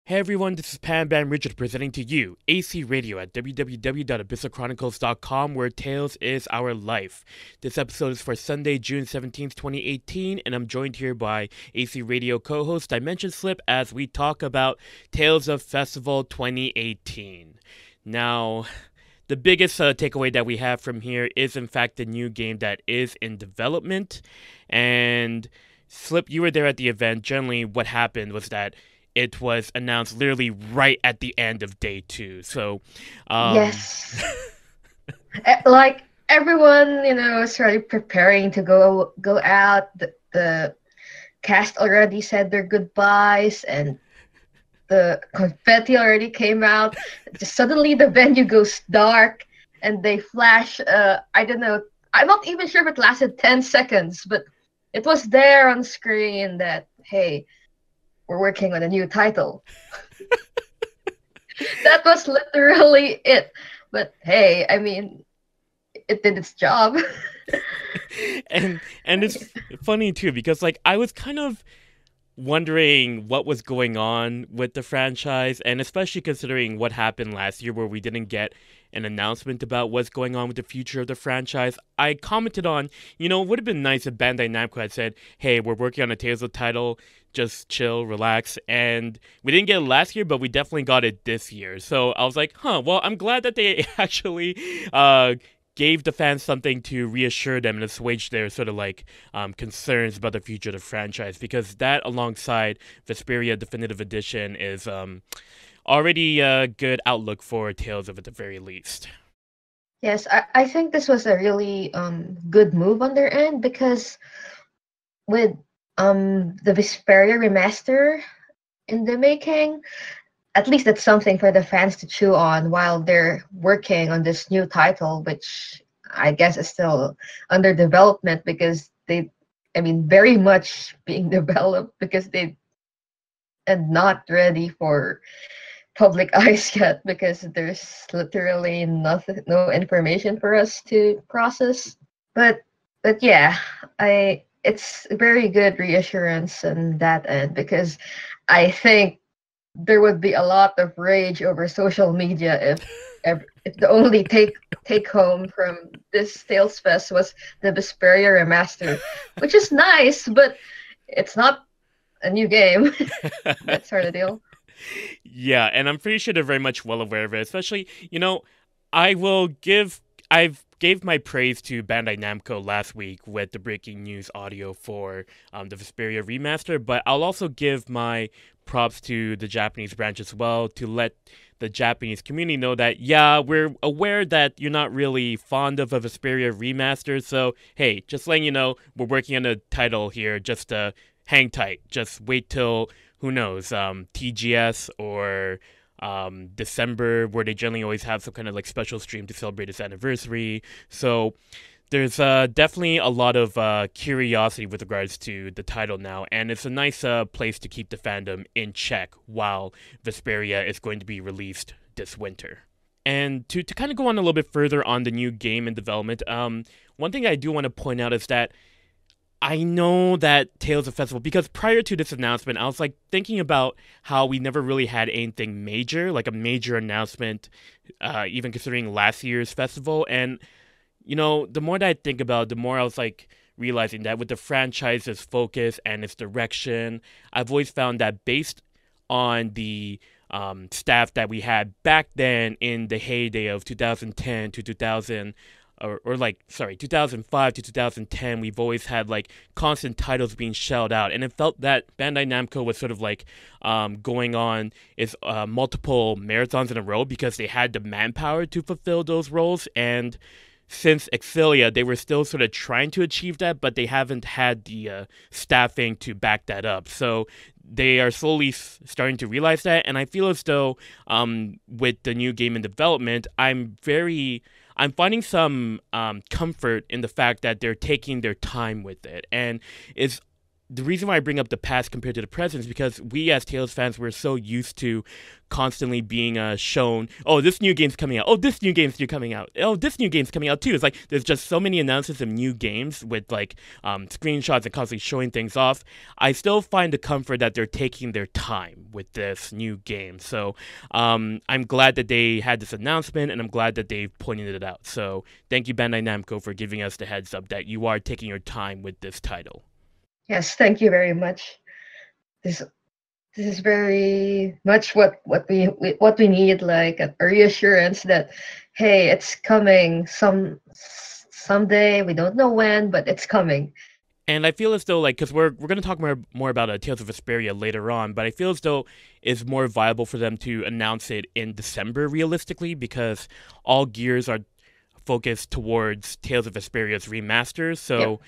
Hey everyone, this is Pan Ban Richard presenting to you AC Radio at www.abyssalchronicles.com, where Tales is our life. This episode is for Sunday, June 17th, 2018, and I'm joined here by AC Radio co-host Dimension Slip as we talk about Tales of Festival 2018. Now, the biggest takeaway that we have from here is in fact the new game that is in development, and Slip, you were there at the event. Generally, what happened was that it was announced literally right at the end of day two. So, um, Yes. Like everyone, is already preparing to go out. The cast already said their goodbyes and the confetti already came out. Just suddenly the venue goes dark and they flash I don't know. I'm not even sure if it lasted 10 seconds, but it was there on screen that hey, we're working on a new title. That was literally it. But hey, I mean, it did its job. and it's funny too because like I was kind of wondering what was going on with the franchise, and especially considering what happened last year where we didn't get an announcement about what's going on with the future of the franchise. I commented on, it would have been nice if Bandai Namco had said, hey, we're working on a Tales of title, just chill, relax. And we didn't get it last year, but we definitely got it this year. So I was like, well, I'm glad that they actually gave the fans something to reassure them and assuage their sort of like concerns about the future of the franchise, because that alongside Vesperia Definitive Edition is already a good outlook for Tales of at the very least. Yes, I think this was a really good move on their end because with the Vesperia remaster in the making, at least that's something for the fans to chew on while they're working on this new title, which I guess is still under development because I mean, very much being developed because they and not ready for public eyes yet because there's literally nothing, no information for us to process. But but yeah, I it's very good reassurance on that end because I think there would be a lot of rage over social media if the only take home from this Tales Fest was the Vesperia remaster, which is nice, but it's not a new game. That's sort of deal. Yeah, and I'm pretty sure they're very much well aware of it. Especially, I will give I've gave my praise to Bandai Namco last week with the breaking news audio for the Vesperia remaster, but I'll also give my props to the Japanese branch as well to let the Japanese community know that yeah, we're aware that you're not really fond of a Vesperia remaster, so hey, just letting you know we're working on a title here. Just hang tight. Just wait till who knows, TGS or December, where they generally always have some kind of like special stream to celebrate its anniversary. So there's definitely a lot of curiosity with regards to the title now, and it's a nice place to keep the fandom in check while Vesperia is going to be released this winter. And to kind of go on a little bit further on the new game in development, one thing I do want to point out is that I know that Tales of Festival, because prior to this announcement, I was like thinking about how we never really had anything major, like a major announcement, even considering last year's festival. And, the more that I think about it, the more I was like realizing that with the franchise's focus and its direction, I've always found that based on the staff that we had back then in the heyday of 2010 to 2000, or like sorry 2005 to 2010, we've always had like constant titles being shelled out, and it felt that Bandai Namco was sort of like going on its multiple marathons in a row because they had the manpower to fulfill those roles. And since Exilia, they were still sort of trying to achieve that, but they haven't had the staffing to back that up. So they are slowly starting to realize that, and I feel as though with the new game in development, I'm finding some comfort in the fact that they're taking their time with it, and it's the reason why I bring up the past compared to the present is because we as Tales fans were so used to constantly being shown, oh, this new game's coming out, oh, this new game's coming out, oh, this new game's coming out too. It's like there's just so many announcements of new games with like screenshots and constantly showing things off. I still find the comfort that they're taking their time with this new game. So I'm glad that they had this announcement, and I'm glad that they've pointed it out. So thank you, Bandai Namco, for giving us the heads up that you are taking your time with this title. Yes, thank you very much. This this is very much what we need, like a reassurance that hey, it's coming someday. We don't know when, but it's coming. And I feel as though, like, because we're going to talk more about Tales of Vesperia later on, but I feel as though it's more viable for them to announce it in December, realistically, because all gears are focused towards Tales of Vesperia's remasters. Yep. So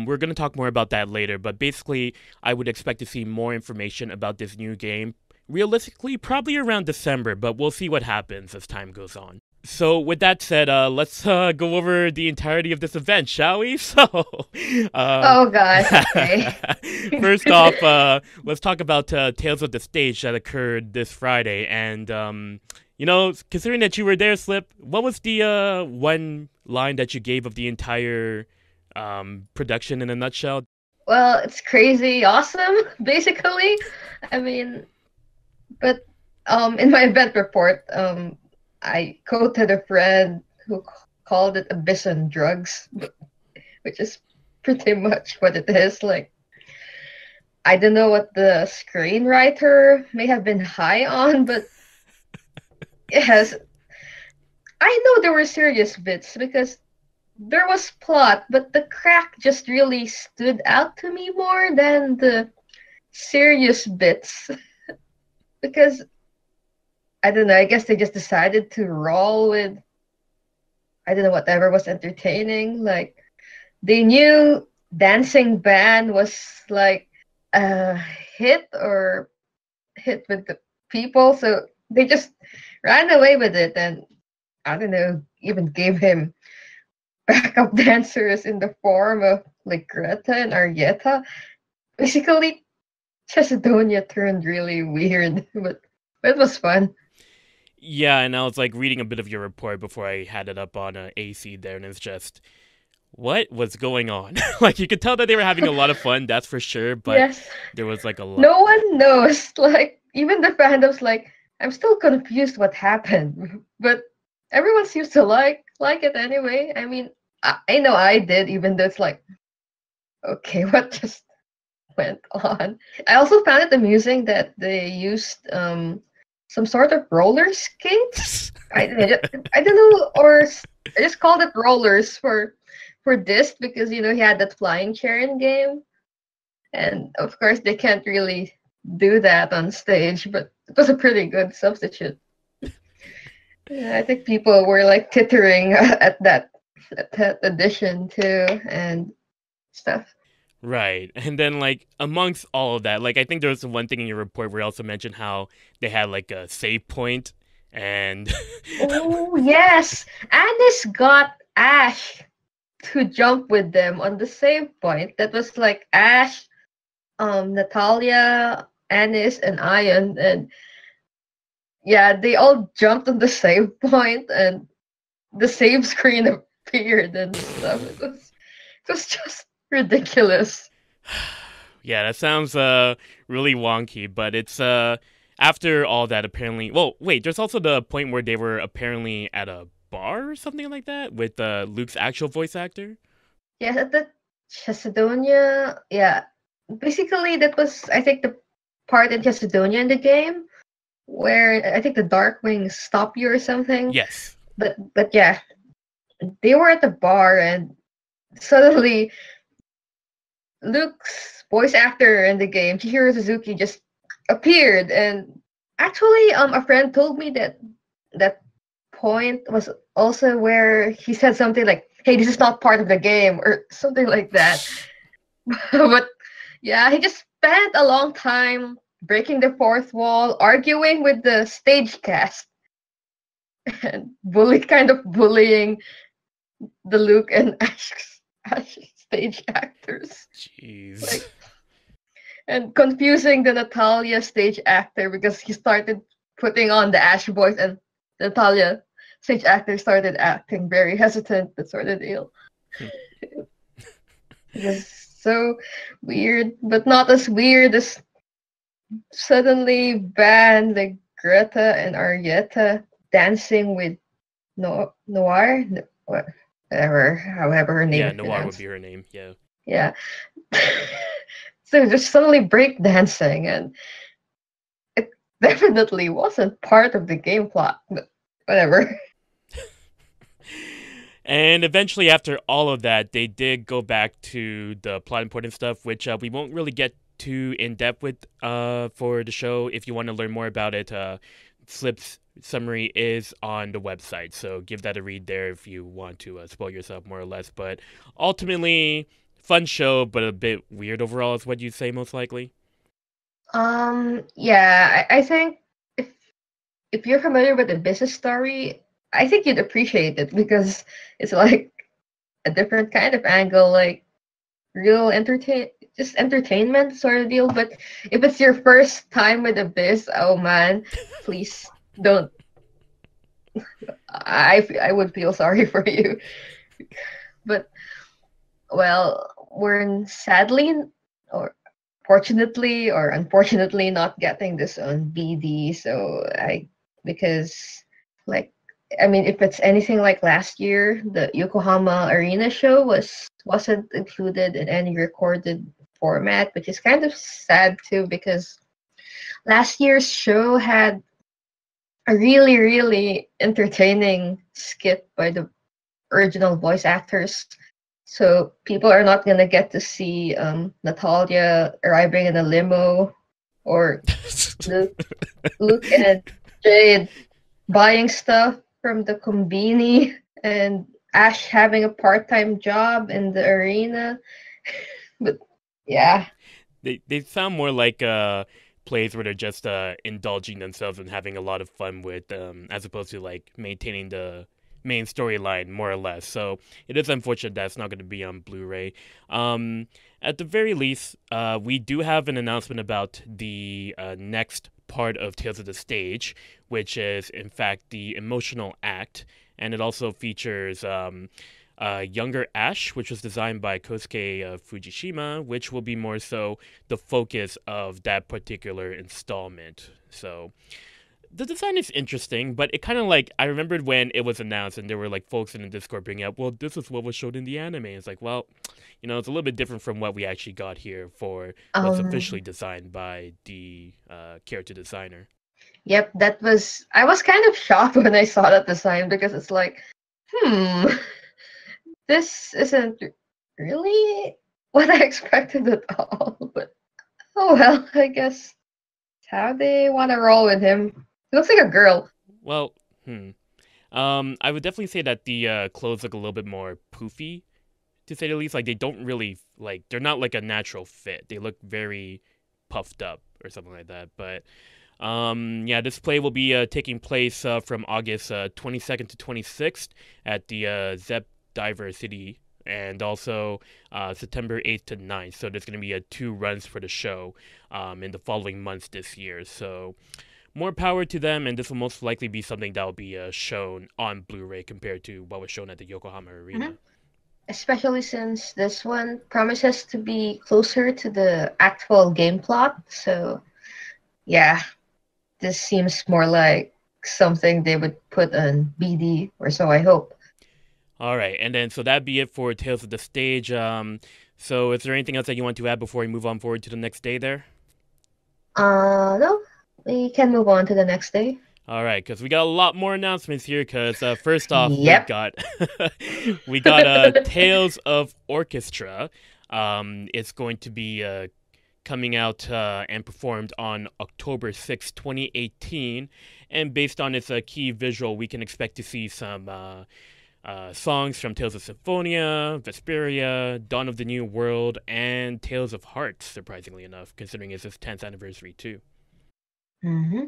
we're going to talk more about that later. But basically, I would expect to see more information about this new game. Realistically, probably around December, but we'll see what happens as time goes on. So, with that said, let's go over the entirety of this event, shall we? Um, Oh gosh, okay. first off, let's talk about Tales of the Stage that occurred this Friday. And, considering that you were there, Slip, what was the one line that you gave of the entire production in a nutshell? Well, it's crazy awesome, basically. I mean, but in my event report, I quoted a friend who called it abyss and drugs, which is pretty much what it is. Like, I don't know what the screenwriter may have been high on, but it has. I know there were serious bits because there was plot, but the crack just really stood out to me more than the serious bits because I don't know, I guess they just decided to roll with I don't know whatever was entertaining. Like they knew dancing band was like a hit or hit with the people, so they just ran away with it and I don't know, even gave him backup dancers in the form of like Greta and Arietta. Basically, Chesedonia turned really weird, but it was fun. Yeah, and I was like reading a bit of your report before I had it up on AC there, and it's just what was going on? Like you could tell that they were having a lot of fun, that's for sure, but Yes, there was like a lot. no one knows. Like even the fandom's like, I'm still confused what happened, but everyone seems to like it anyway. I mean, I know I did, even though it's like, okay, what just went on? I also found it amusing that they used some sort of roller skates. I don't know, I just called it rollers for this because you know he had that flying chair in game, and of course they can't really do that on stage, but it was a pretty good substitute. Yeah, I think people were like tittering at that addition too and stuff. Right. And then like amongst all of that, like I think there was one thing in your report where you also mentioned how they had like a save point and Oh yes, Anis got Ash to jump with them on the save point. That was like Ash, Natalia, Anis, and Ion, and yeah, they all jumped on the save point, and the save screen appeared and stuff. It was just ridiculous. yeah, that sounds really wonky, but it's after all that apparently. Well, wait, there's also the point where they were apparently at a bar or something like that with Luke's actual voice actor. Yeah, at the Chesedonia, yeah. Basically, that was I think the part in Chesedonia in the game where I think the Darkwings stop you or something. Yes. But yeah, they were at the bar and suddenly Luke's voice actor in the game, Chihiro Suzuki, just appeared. And actually, a friend told me that that point was also where he said something like, "Hey, this is not part of the game" or something like that. But yeah, he just spent a long time breaking the fourth wall, arguing with the stage cast, and kind of bullying the Luke and Ash stage actors. Jeez. Like, and confusing the Natalia stage actor because he started putting on the Ash voice and the Natalia stage actor started acting very hesitant, that sort of deal. It was so weird, but not as weird as suddenly banned like Greta and Arietta dancing with Noir, whatever, however her name Yeah, is Noir would pronounced. be her name. Yeah. Yeah. So just suddenly break dancing, and it definitely wasn't part of the game plot, but whatever. And eventually, after all of that, they did go back to the plot important stuff, which we won't really get too in depth with for the show. If you want to learn more about it, Flip's summary is on the website, so give that a read there if you want to spoil yourself more or less. But ultimately, fun show, but a bit weird overall, is what you'd say most likely. Yeah, I think if if you're familiar with the business story, I think you'd appreciate it because it's like a different kind of angle, like real just entertainment sort of deal. But if it's your first time with Abyss, oh man, please don't. I would feel sorry for you. But well, we're sadly or fortunately or unfortunately not getting this on BD. So I because like I mean, if it's anything like last year, the Yokohama Arena show wasn't included in any recorded format, which is kind of sad too because last year's show had a really, really entertaining skit by the original voice actors. So people are not gonna get to see Natalia arriving in a limo or Luke, Luke and Jade buying stuff from the Combini and Ash having a part-time job in the arena. But yeah. They sound more like plays where they're just indulging themselves and having a lot of fun with, as opposed to like maintaining the main storyline more or less. So it is unfortunate that's not going to be on Blu-ray. Um, at the very least, we do have an announcement about the next part of Tales of the Stage, which is in fact the emotional act, and it also features younger Ash, which was designed by Kosuke Fujishima, which will be more so the focus of that particular installment. So the design is interesting, but it kind of like I remembered when it was announced and there were like folks in the Discord bringing up, well, this is what was showed in the anime. It's like, well, it's a little bit different from what we actually got here for what's officially Um designed by the character designer. yep, that was I was kind of shocked when I saw that design because it's like, hmm, this isn't really what I expected at all. But oh well, I guess how they want to roll with him. He looks like a girl. Well, hmm. I would definitely say that the clothes look a little bit more poofy, to say the least. Like they don't really like they're not like a natural fit. They look very puffed up or something like that. But yeah, this play will be taking place from August 22nd to 26th at the Zep Diver City, and also September 8th to 9th. So there's going to be two runs for the show in the following months this year. So more power to them, and this will most likely be something that will be shown on Blu-ray compared to what was shown at the Yokohama Mhm. Arena. Especially since this one promises to be closer to the actual game plot. So yeah, this seems more like something they would put on BD, or so I hope. All right, and then so that'd be it for Tales of the Stage. So is there anything else that you want to add before we move on forward to the next day there? No, we can move on to the next day. All right, because we got a lot more announcements here. Because first off, we Yep. got we got Tales of Orchestra. It's going to be coming out and performed on October 6th, 2018. And based on its key visual, we can expect to see some songs from Tales of Symphonia, Vesperia, Dawn of the New World, and Tales of Hearts, surprisingly enough, considering it's its 10th anniversary, too. hmm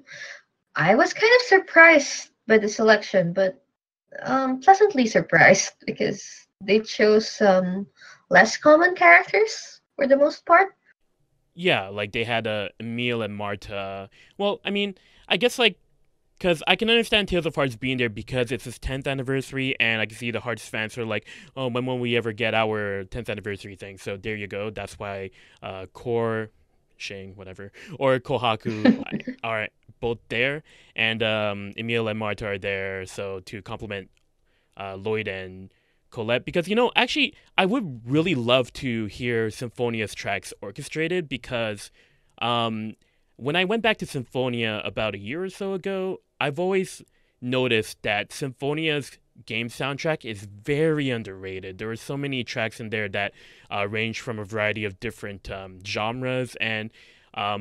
I was kind of surprised by the selection, but pleasantly surprised because they chose some less common characters for the most part. Yeah, like they had Emil and Marta. Well, I mean, I guess like because I can understand Tales of Hearts being there because it's his 10th anniversary, and I can see the Hearts fans are like, oh, when will we ever get our 10th anniversary thing? So there you go. That's why Core, Shing, whatever, or Kohaku are both there, and Emil and Marta are there. So to complement Lloyd and Colette, because actually, I would really love to hear Symphonia's tracks orchestrated because um, when I went back to Symphonia about a year or so ago, I've always noticed that Symphonia's game soundtrack is very underrated. There are so many tracks in there that range from a variety of different genres, and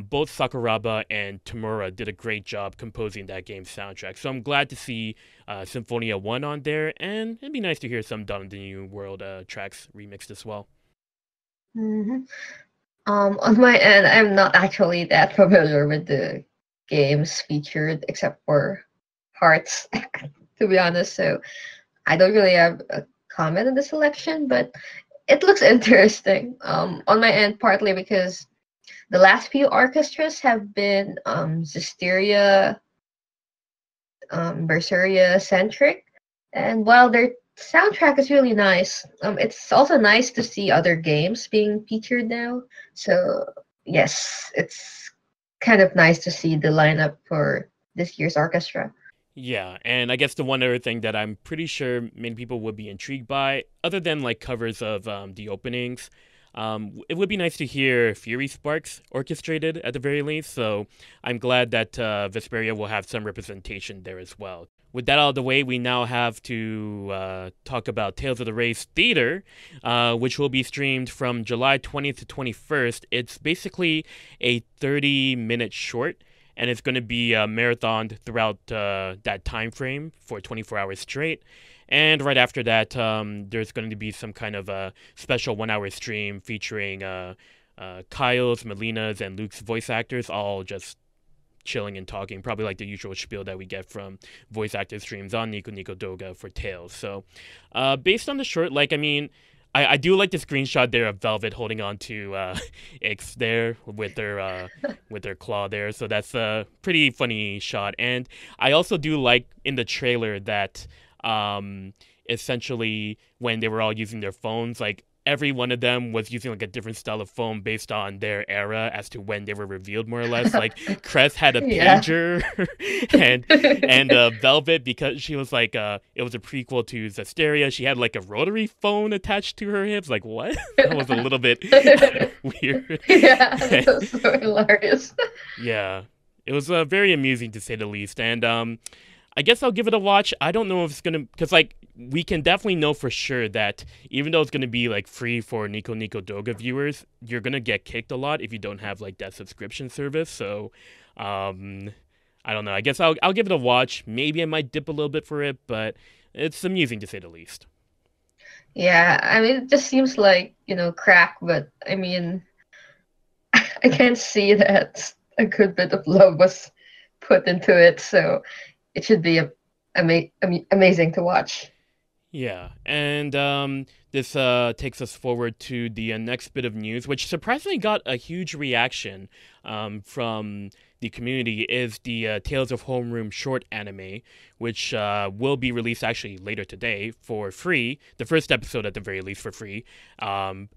both Sakuraba and Tamura did a great job composing that game's soundtrack. So I'm glad to see Symphonia 1 on there, and it'd be nice to hear some Dawn of the New World tracks remixed as well. Hmm. On my end, I'm not actually that familiar with the games featured, except for Hearts, to be honest. So I don't really have a comment on the selection, but it looks interesting. On my end, partly because the last few orchestras have been Zisteria, Berseria centric, and while their soundtrack is really nice, it's also nice to see other games being featured now. So yes, it's kind of nice to see the lineup for this year's orchestra. Yeah, and I guess the one other thing that I'm pretty sure many people would be intrigued by, other than like covers of the openings, it would be nice to hear Fury Sparks orchestrated at the very least. So I'm glad that Vesperia will have some representation there as well. With that out of the way, we now have to talk about Tales of the Race Theater, which will be streamed from July 20th to 21st. It's basically a 30-minute short, and it's going to be marathoned throughout that time frame for 24 hours straight. And right after that, there's going to be some kind of a special 1 hour stream featuring Kyle's, Melina's, and Luke's voice actors, all just chilling and talking, probably like the usual spiel that we get from voice actor streams on Nico Nico Doga for Tales. So, based on the short, like, I mean, I do like the screenshot there of Velvet holding on to Ix there with their claw there. So that's a pretty funny shot. And I also do like in the trailer that essentially when they were all using their phones, like every one of them was using like a different style of phone based on their era as to when they were revealed, more or less. Like Crest had a Yeah. pager, and Velvet, because she was like it was a prequel to Zesteria. She had like a rotary phone attached to her hips. Like what? That was a little bit weird. Yeah, that's so hilarious. Yeah, it was very amusing to say the least, and I guess I'll give it a watch. I don't know if it's gonna, because like we can definitely know for sure that even though it's gonna be like free for Nico Nico Doga viewers, you're gonna get kicked a lot if you don't have like that subscription service. So, um, I don't know. I guess I'll give it a watch. Maybe I might dip a little bit for it, but it's amusing to say the least. Yeah, I mean, it just seems like, crack, but I mean, I can see that a good bit of love was put into it, so it should be amazing to watch. Yeah, and this takes us forward to the next bit of news, which surprisingly got a huge reaction from the community. Is the Tales of Homeroom short anime, which will be released actually later today for free. The first episode, at the very least, for free. Um,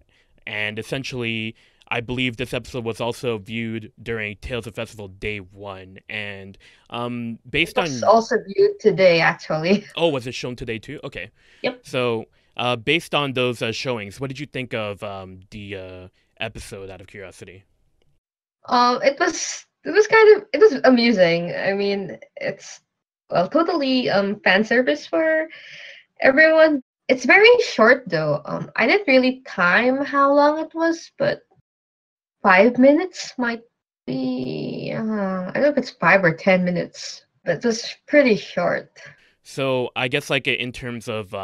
and essentially, I believe this episode was also viewed during Tales of Festival Day 1. And It based was on also viewed today, actually. Oh, was it shown today too? Okay. Yep. So, based on those showings, what did you think of the episode? Out of curiosity. It was amusing. I mean, it's well totally fan service for everyone. It's very short though. I didn't really time how long it was, but 5 minutes might be. I don't know if it's 5 or 10 minutes, but it was pretty short. So, I guess like in terms of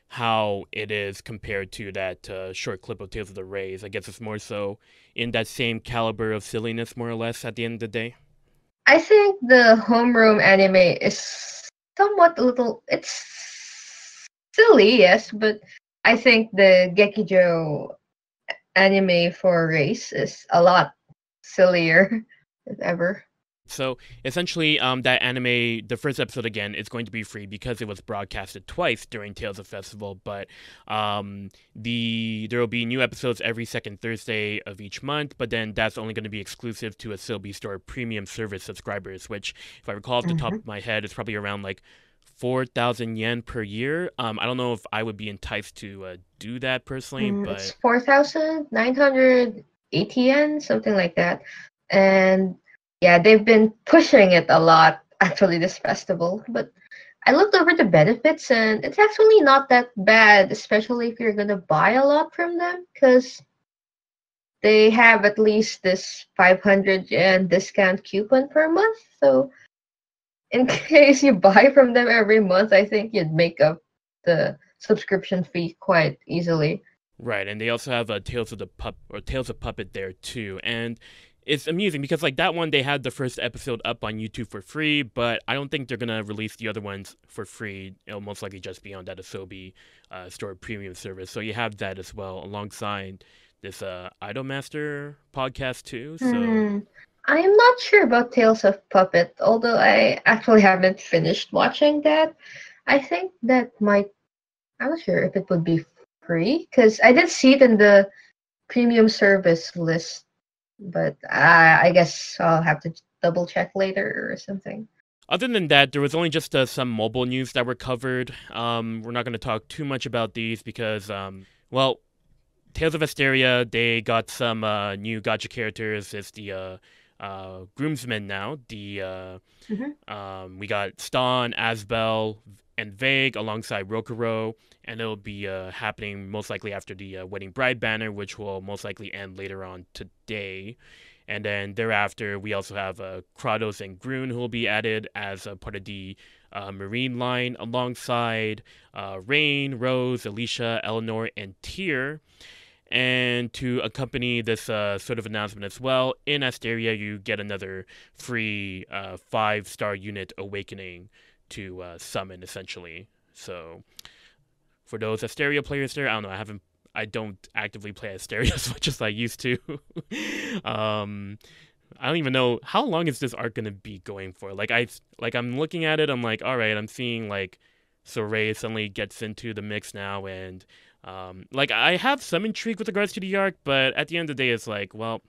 how it is compared to that short clip of Tales of the Rays, I guess it's more so in that same caliber of silliness, more or less, at the end of the day. I think the homeroom anime is somewhat a little. It's silly, yes, but I think the Gekijo anime for race is a lot. sillier if ever. So essentially, that anime, the first episode again, is going to be free because it was broadcasted twice during Tales of Festival. But there will be new episodes every second Thursday of each month. But then that's only going to be exclusive to Asobi Store premium service subscribers, which, if I recall off the top Hmm. of my head, is probably around like 4,000 yen per year. I don't know if I would be enticed to do that personally, It's but 4,980 yen, something like that. And yeah, they've been pushing it a lot actually this festival. But I looked over the benefits and it's actually not that bad, especially if you're gonna buy a lot from them, because they have at least this 500 yen discount coupon per month. So in case you buy from them every month, I think you'd make up the subscription fee quite easily. right, and they also have Tales of Puppet there too, and it's amusing because like that one they had the first episode up on YouTube for free, but I don't think they're gonna release the other ones for free. It'll most likely just be on that Asobi Store premium service. So you have that as well alongside this Idolmaster podcast too. So Hmm. I am not sure about Tales of Puppet, although I actually haven't finished watching that. I think that might, I'm not sure if it would be free, because I did see it in the premium service list, but I guess I'll have to double check later or something. other than that, there was only just some mobile news that were covered. We're not going to talk too much about these because well, Tales of Asteria, they got some new gacha characters. It's the groomsmen now. Hmm. We got Ston, Asbel, and Vague alongside Rokuro, and it'll be happening most likely after the Wedding Bride banner, which will most likely end later on today. And then thereafter, we also have Kratos and Grun who will be added as a part of the Marine line alongside Rain, Rose, Alicia, Eleanor, and Tyr. And to accompany this sort of announcement as well, in Asteria, you get another free 5-star unit awakening to summon, essentially. So, for those Asteria players there, I don't know, I don't actively play Asteria as much as I used to. um, I don't even know how long is this arc gonna be going for. I'm looking at it, I'm like, all right, I'm seeing like Soray suddenly gets into the mix now, and like I have some intrigue with regards to the arc, but at the end of the day, it's like, well,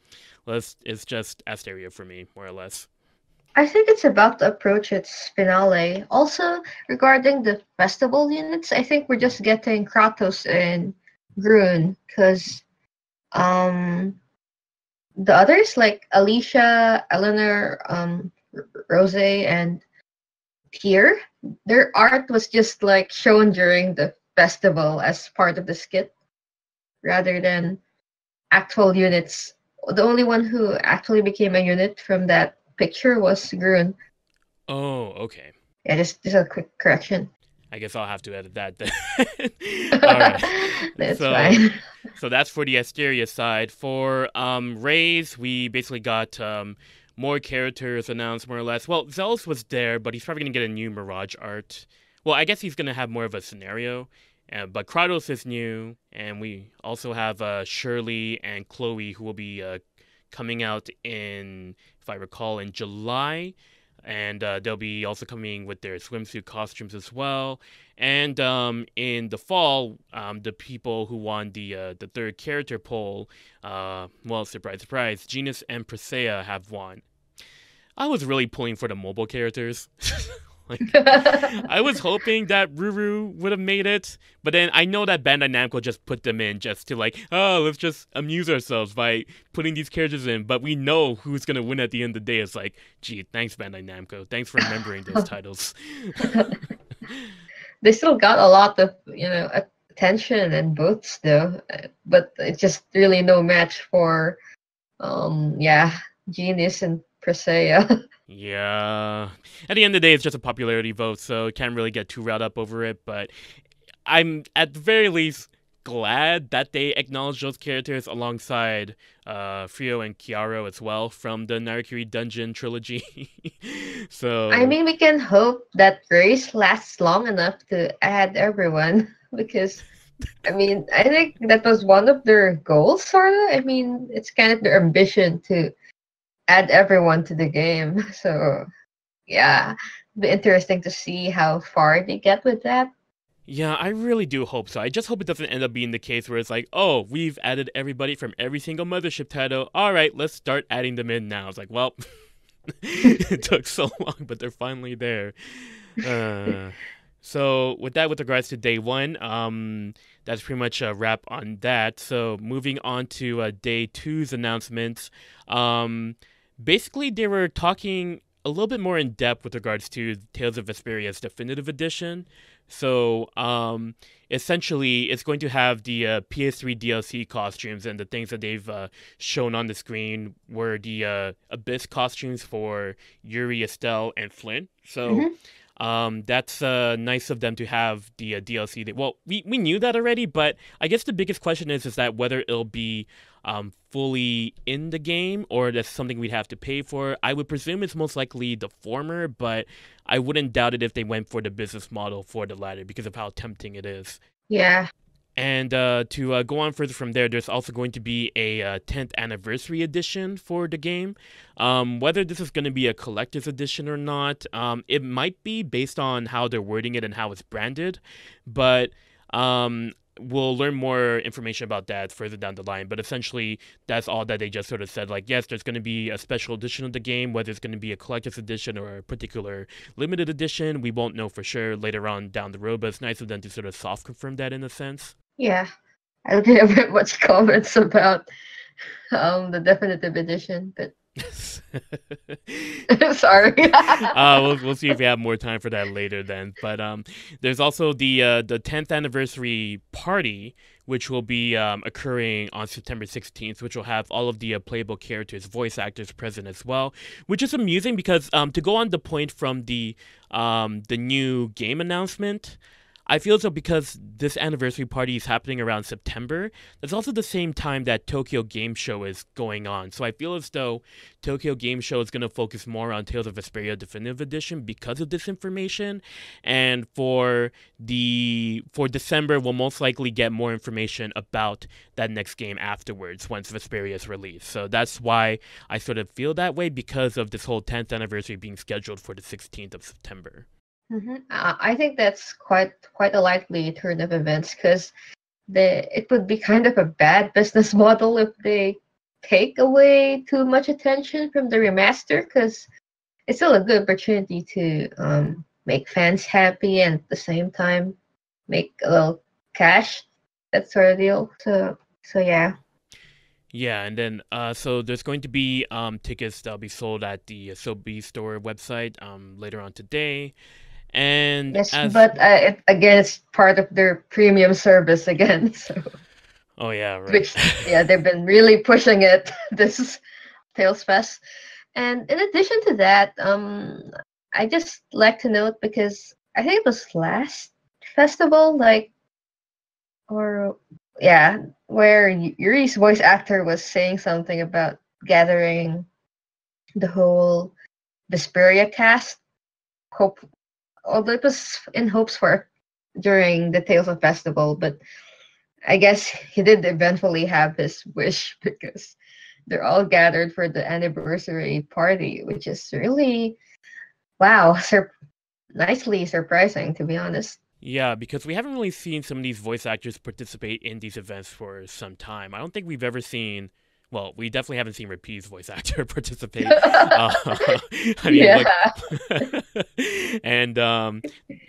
it's just Asteria for me, more or less. I think it's about to approach its finale. Also, regarding the festival units, I think we're just getting Kratos and Grun, because um the others like Alicia, Eleanor, Rose, and Tyr, their art was just like shown during the festival as part of the skit rather than actual units. The only one who actually became a unit from that picture was Grun. Oh, okay. Yeah, just a quick correction. I guess I'll have to edit that then. All right. That's So fine. so that's for the Asteria side. For Rays, we basically got more characters announced more or less. Well, Zealous was there, but he's probably gonna get a new Mirage art. Well, I guess he's gonna have more of a scenario. But Kratos is new, and we also have Shirley and Chloe who will be coming out in, if I recall, in July, and they'll be also coming with their swimsuit costumes as well. And in the fall, the people who won the third character poll, well, surprise, surprise, Genus and Presea have won. I was really pulling for the mobile characters. Like, I was hoping that Ruru would have made it, but then I know that Bandai Namco just put them in just to like, oh, let's just amuse ourselves by putting these characters in. But we know who's gonna win at the end of the day. It's like, gee, thanks Bandai Namco, thanks for remembering those titles. They still got a lot of, attention and votes though, but it's just really no match for, yeah, Genius and Presea. Yeah, at the end of the day, it's just a popularity vote, so can't really get too riled up over it. But I'm at the very least glad that they acknowledge those characters alongside Frio and Chiaro as well from the Narakiri Dungeon trilogy. I So mean, we can hope that Grace lasts long enough to add everyone because, I mean, I think that was one of their goals, sort of. I mean, it's kind of their ambition to add everyone to the game. So yeah, be interesting to see how far they get with that. Yeah, I really do hope so. I just hope it doesn't end up being the case where it's like, oh, we've added everybody from every single mothership title. All right, let's start adding them in now. It's like, well, it took so long, but they're finally there. Uh, so with that, with regards to day one, that's pretty much a wrap on that. So moving on to day two's announcements. Um, basically, they were talking a little bit more in depth with regards to Tales of Vesperia's definitive edition. So essentially, it's going to have the PS3 DLC costumes, and the things that they've shown on the screen were the Abyss costumes for Yuri, Estelle, and Flynn. So Hmm. that's nice of them to have the DLC. Well, we knew that already, but I guess the biggest question is that whether it'll be fully in the game or that's something we'd have to pay for. I would presume it's most likely the former, but I wouldn't doubt it if they went for the business model for the latter because of how tempting it is. Yeah. And to go on further from there, there's also going to be a 10th anniversary edition for the game. Whether this is going to be a collector's edition or not, it might be based on how they're wording it and how it's branded. But we'll learn more information about that further down the line. But essentially, that's all that they just sort of said. Like, yes, there's going to be a special edition of the game, whether it's going to be a collector's edition or a particular limited edition. We won't know for sure later on down the road, but it's nice of them to sort of soft confirm that in a sense. Yeah. I didn't have much comments about the definitive edition, but sorry. we'll see if we have more time for that later then. But there's also the 10th anniversary party, which will be occurring on September 16th, which will have all of the playable characters, voice actors present as well, which is amusing because to go on the point from the new game announcement. I feel as though because this anniversary party is happening around September, that's also the same time that Tokyo Game Show is going on. So I feel as though Tokyo Game Show is going to focus more on Tales of Vesperia Definitive Edition because of this information. And for December, we'll most likely get more information about that next game afterwards once Vesperia is released. So that's why I sort of feel that way because of this whole 10th anniversary being scheduled for the 16th of September. I think that's quite a likely turn of events because it would be kind of a bad business model if they take away too much attention from the remaster because it's still a good opportunity to make fans happy and at the same time make a little cash, that sort of deal. So yeah. Yeah, and then so there's going to be tickets that'll be sold at the Sobi store website later on today, and Yes, as but again, it's part of their premium service again. So, oh yeah, right. which yeah, they've been really pushing it this Tales Fest. And in addition to that, I just like to note because I think it was last festival, like or yeah, where Yuri's voice actor was saying something about gathering the whole Vesperia cast. Hope, although it was in hopes for during the Tales of Festival, but I guess he did eventually have his wish because they're all gathered for the anniversary party, which is really wow, nicely surprising to be honest. Yeah, because we haven't really seen some of these voice actors participate in these events for some time. I don't think we've ever seen. Well, we definitely haven't seen Repeat's voice actor participate. I mean, Yeah. what? And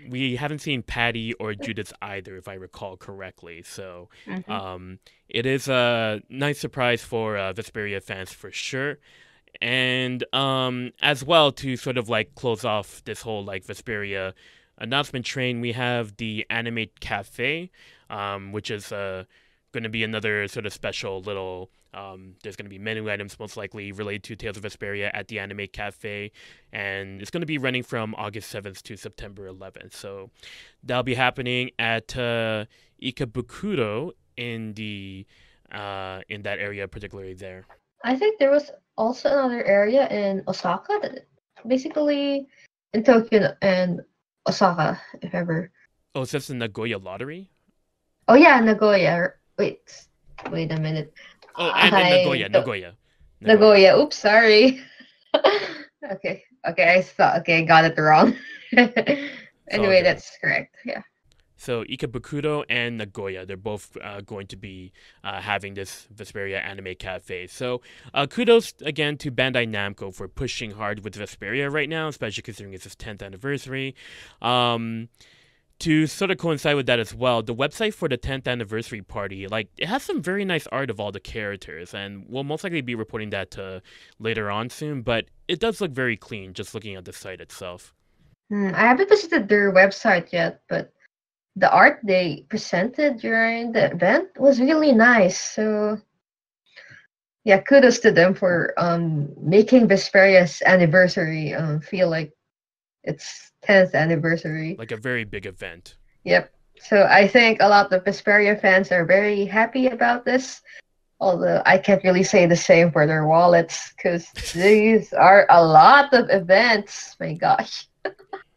we haven't seen Patty or Judith either, if I recall correctly. So Mhm. um, it is a nice surprise for Vesperia fans for sure. And as well to sort of like close off this whole like Vesperia announcement train, we have the Animate Cafe, which is going to be another sort of special little. There's going to be menu items most likely related to Tales of Vesperia at the Animate Cafe, and it's going to be running from August 7th to September 11th. So that'll be happening at Ikebukuro in that area, particularly there. I think there was also another area in Osaka that basically in Tokyo and Osaka, if ever. Oh, is this the Nagoya Lottery? Oh yeah, Nagoya. Wait a minute. Oh, and I Nagoya, don't. Nagoya, Nagoya. Nagoya. Oops, sorry. Okay, I thought, okay, I got it wrong. It's all Anyway, good. that's correct. Yeah. So Ikebukuro and Nagoya, they're both going to be having this Vesperia anime cafe. So kudos again to Bandai Namco for pushing hard with Vesperia right now, especially considering it's its 10th anniversary. Um, to sort of coincide with that as well, the website for the 10th anniversary party, like, it has some very nice art of all the characters, and we'll most likely be reporting that to later on soon, but it does look very clean just looking at the site itself. I haven't visited their website yet, but the art they presented during the event was really nice. So yeah, kudos to them for making Vesperia's anniversary feel like its 10th anniversary. Like a very big event. Yep. So I think a lot of Vesperia fans are very happy about this. Although I can't really say the same for their wallets because these are a lot of events. My gosh.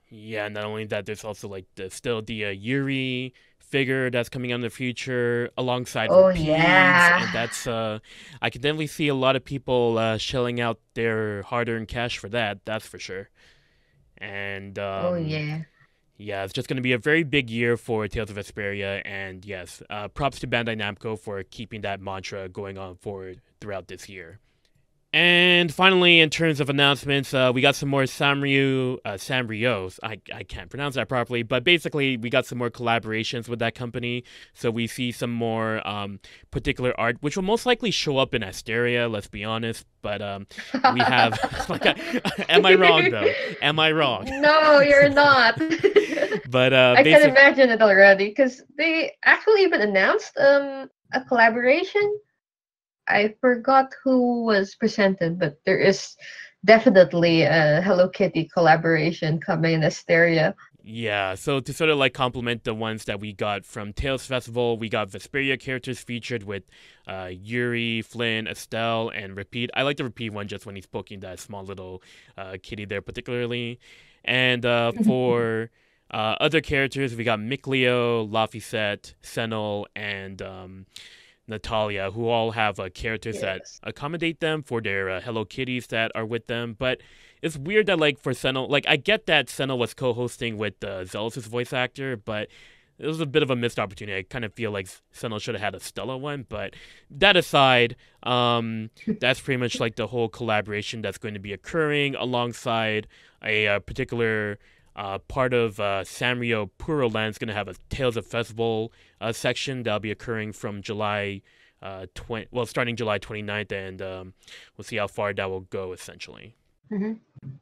Yeah, not only that, there's also like the Yuri figure that's coming out in the future alongside Oh Repeats, yeah. and that's I can definitely see a lot of people shelling out their hard-earned cash for that. That's for sure. And Oh yeah. yeah, it's just going to be a very big year for Tales of Vesperia, and yes, props to Bandai Namco for keeping that mantra going on forward throughout this year. And finally, in terms of announcements, we got some more Sanrios. I can't pronounce that properly, but basically, we got some more collaborations with that company. So we see some more particular art, which will most likely show up in Asteria, let's be honest. But we have. Like, am I wrong, though? Am I wrong? No, you're not. But I can basic. imagine it already because they actually even announced a collaboration. I forgot who was presented, but there is definitely a Hello Kitty collaboration coming in Asteria. Yeah, so to sort of like complement the ones that we got from Tales Festival, we got Vesperia characters featured with Yuri, Flynn, Estelle, and Repeat. I like the Repeat one just when he's poking that small little kitty there, particularly. And for other characters, we got Mikleo, Laphicet, Senel, and Natalia, who all have characters that Yes. accommodate them for their Hello Kitties that are with them. But it's weird that, like, for Senel, like, I get that Senel was co-hosting with Zealous' voice actor, but it was a bit of a missed opportunity. I kind of feel like Senel should have had a Stella one. But that aside, that's pretty much like the whole collaboration that's going to be occurring alongside a particular part of Sanrio Puro Land is going to have a Tales of Festival section that'll be occurring from July starting July 29th, and we'll see how far that will go, essentially. Mhm.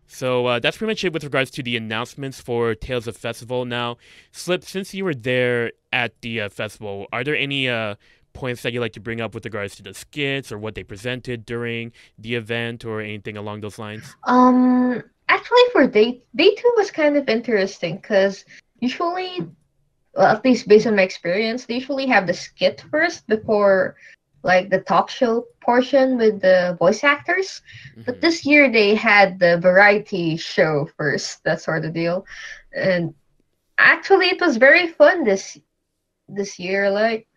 So that's pretty much it with regards to the announcements for Tales of Festival. Now, Slip, since you were there at the festival, are there any points that you'd like to bring up with regards to the skits or what they presented during the event or anything along those lines? Actually, for day 2 was kind of interesting because usually, well, at least based on my experience, they usually have the skit first before like the talk show portion with the voice actors. But Mm-hmm. this year they had the variety show first, that sort of deal. And actually it was very fun this year. Like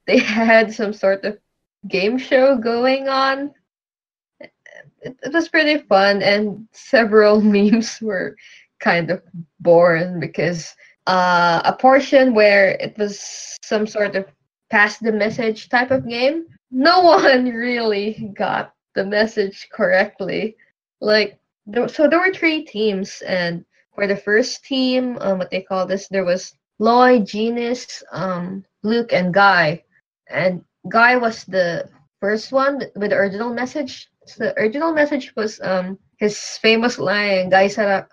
they had some sort of game show going on. It was pretty fun and several memes were kind of born because a portion where it was some sort of pass the message type of game. No one really got the message correctly. Like, so there were 3 teams, and for the first team, what they call this, there was Lloyd, Genus, Luke, and Guy. And Guy was the first one with the original message. So the original message was his famous line, Guy sama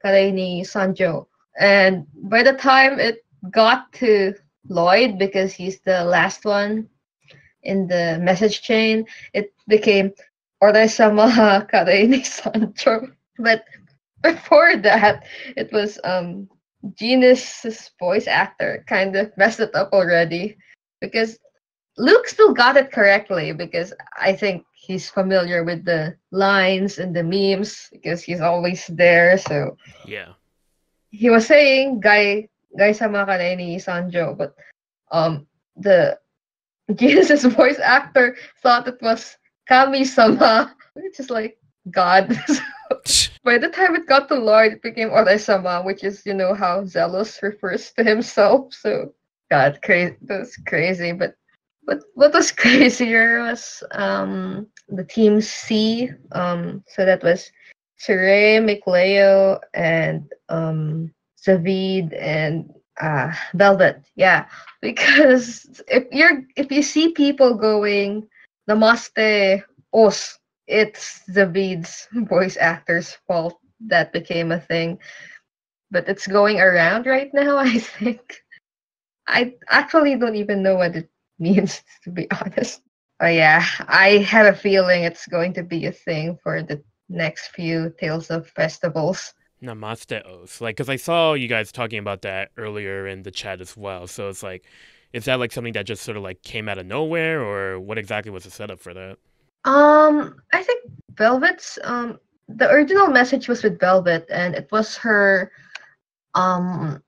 kare ni Sanjo. And by the time it got to Lloyd, because he's the last one in the message chain, it became Ore sama kare ni Sancho. But before that, it was Genus's voice actor kind of messed it up already because Luke still got it correctly because I think he's familiar with the lines and the memes because he's always there. So Yeah. he was saying guy sama ka na ni Sanjo, but um the Jesus' voice actor thought it was Kami-sama, which is like God. By the time it got to Lord, it became Ore-sama, which is, how Zealous refers to himself. So, God, crazy. That's crazy. But what was crazier was the team C. So that was Sheree, Mikleo, and Zavid and Velvet. Yeah, because if you see people going Namaste Os, it's Zavid's voice actor's fault that became a thing. But it's going around right now, I think. I actually don't even know what it means, to be honest. Oh yeah, I have a feeling it's going to be a thing for the next few Tales of festivals. Namaste Oath. Like, because I saw you guys talking about that earlier in the chat as well. So it's like, is that like something that just sort of like came out of nowhere, or what exactly was the setup for that? I think Velvet's the original message was with Velvet, and it was her um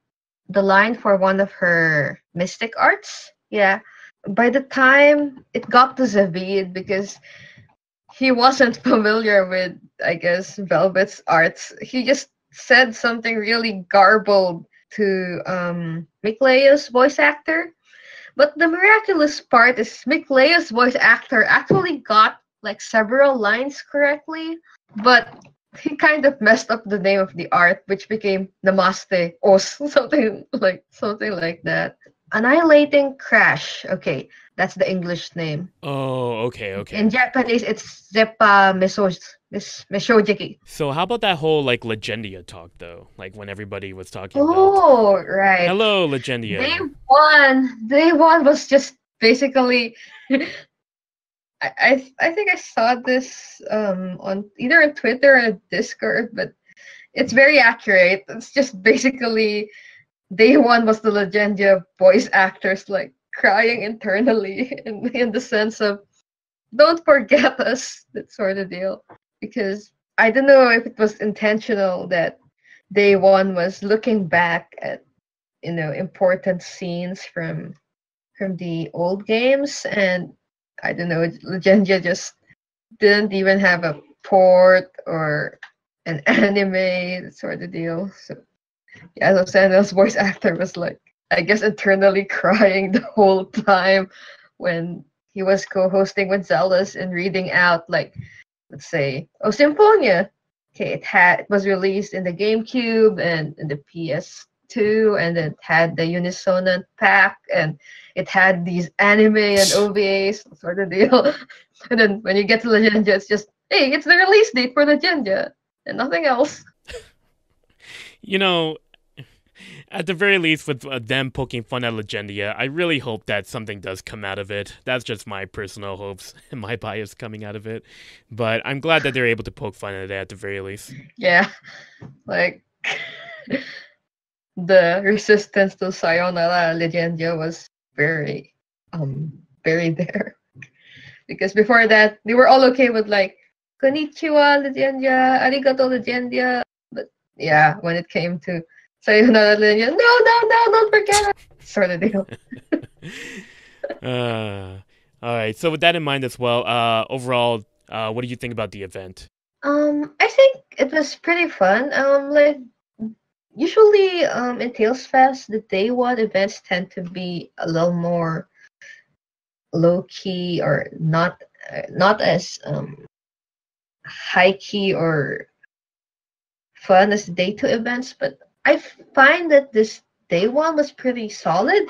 the line for one of her mystic arts. Yeah. By the time it got to Zavid, because he wasn't familiar with, I guess, Velvet's arts, he just said something really garbled to Mikleo's voice actor. But the miraculous part is Mikleo's voice actor actually got like several lines correctly, but he kind of messed up the name of the art, which became Namaste or something like that. Annihilating Crash. Okay, that's the English name. Oh, okay, In okay. Japanese, it's Zeppa Meshojiki. So how about that whole like Legendia talk though? Like when everybody was talking about, Oh, right. "Hello, Day Legendia." one. Day one was just basically. I think I saw this on either on Twitter or Discord, but it's very accurate. It's just basically day one was the Legendia voice actors like crying internally in the sense of don't forget us, that sort of deal. Because I don't know if it was intentional that day one was looking back at important scenes from the old games, and I don't know, Legendia just didn't even have a port or an anime sort of deal. So yeah, so Sandal's voice actor was like, I guess, internally crying the whole time when he was co-hosting with Zealous and reading out, like, let's say, oh, Symphonia. Okay, it was released in the GameCube and in the PS2, and it had the Unisonant pack, and it had these anime and OVAs sort of deal. And then when you get to Legendia, it's just, hey, it's the release date for Legendia and nothing else. You know, at the very least, with them poking fun at Legendia, I really hope that something does come out of it. That's just my personal hopes and my bias coming out of it. But I'm glad that they're able to poke fun at it at the very least. Yeah, like the resistance to Sayonara Legendia was very, very there. Because before that, they were all okay with like, Konnichiwa Legendia, Arigato Legendia. But yeah, when it came to Sayonara Legendia, no, no, no, don't forget it. Sort of deal. uh, all right. So with that in mind as well, overall, what do you think about the event? I think it was pretty fun. Like usually, in Tales Fest, the day one events tend to be a little more low key or not as high key or fun as day two events, but I find that this day one was pretty solid,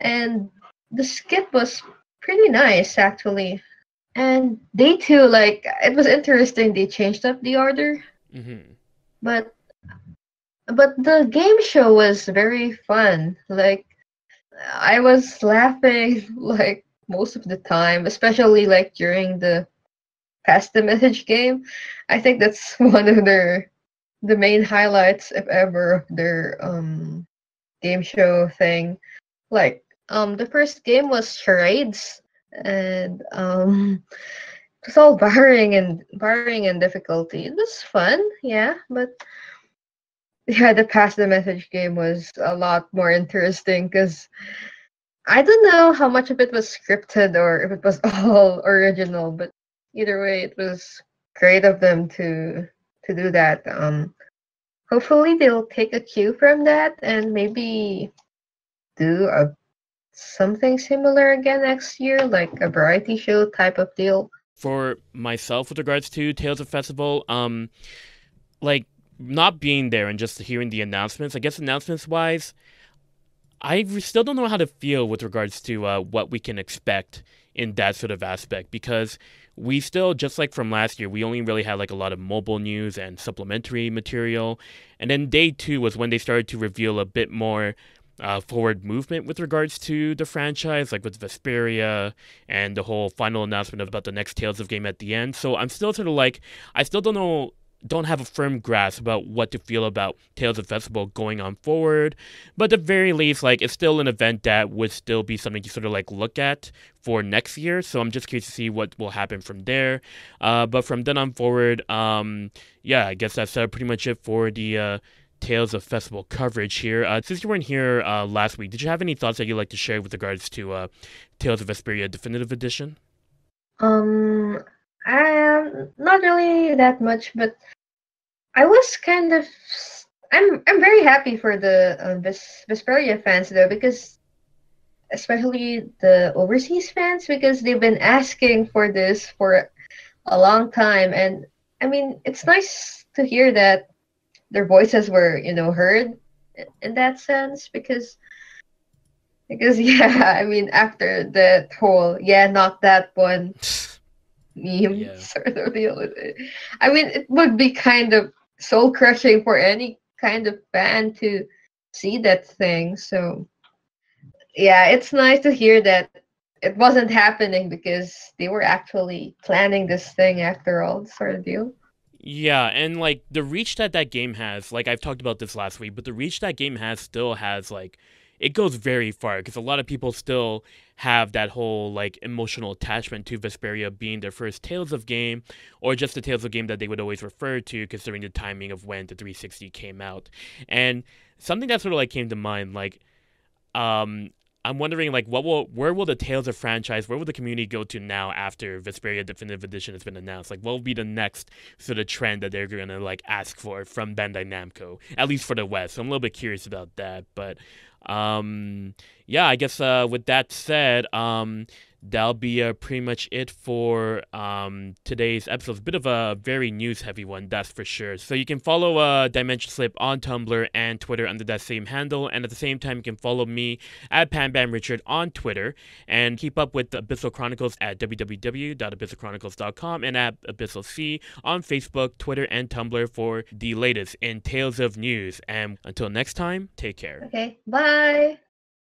and the skip was pretty nice actually. And day two, like it was interesting. They changed up the order, Hmm. but the game show was very fun. Like I was laughing like most of the time, especially like during the pass the message game. I think that's one of the main highlights, if ever, of their game show thing. Like the first game was charades, and it was all varying in difficulty. It was fun, yeah, but yeah, the pass the message game was a lot more interesting because I don't know how much of it was scripted or if it was all original, but either way, it was great of them to do that. Hopefully they'll take a cue from that and maybe do something similar again next year, like a variety show type of deal. For myself, with regards to Tales of Festival, like not being there and just hearing the announcements, I guess announcements wise, I still don't know how to feel with regards to what we can expect in that sort of aspect because we still, just like from last year, we only really had like a lot of mobile news and supplementary material. And then day two was when they started to reveal a bit more forward movement with regards to the franchise, like with Vesperia and the whole final announcement about the next Tales of game at the end. So I'm still sort of like, I still don't have a firm grasp about what to feel about Tales of Festival going on forward. But at the very least, like it's still an event that would still be something to sort of like look at for next year. So I'm just curious to see what will happen from there. But from then on forward, yeah, I guess that's pretty much it for the Tales of Festival coverage here. Since you weren't here last week, did you have any thoughts that you'd like to share with regards to Tales of Vesperia Definitive Edition? Um, not really that much, but I was kind of. I'm very happy for the Vesperia fans though, because especially the overseas fans, because they've been asking for this for a long time, and I mean it's nice to hear that their voices were heard in that sense because yeah, I mean after that whole yeah not that one meme Yeah. sort of deal with it. I mean, it would be kind of soul crushing for any kind of fan to see that thing. So yeah, it's nice to hear that it wasn't happening because they were actually planning this thing after all, sort of deal. Yeah, and like the reach that that game has, like I've talked about this last week, but the reach that game has still has like it goes very far because a lot of people still have that whole like emotional attachment to Vesperia being their first Tales of game or just the Tales of game that they would always refer to considering the timing of when the 360 came out. And something that sort of like came to mind like um, I'm wondering, like, where will the Tales of franchise, where will the community go to now after Vesperia Definitive Edition has been announced? Like, what will be the next sort of trend that they're gonna like ask for from Bandai Namco, at least for the West? So I'm a little bit curious about that, but um, yeah, I guess with that said, that'll be pretty much it for today's episode. It's a bit of a very news heavy one, that's for sure. So you can follow Dimension Slip on Tumblr and Twitter under that same handle, and at the same time, you can follow me at PamBamRichard on Twitter and keep up with the Abyssal Chronicles at www.abyssalchronicles.com and at Abyssal C on Facebook, Twitter, and Tumblr for the latest in Tales of News. And until next time, take care. Okay, bye.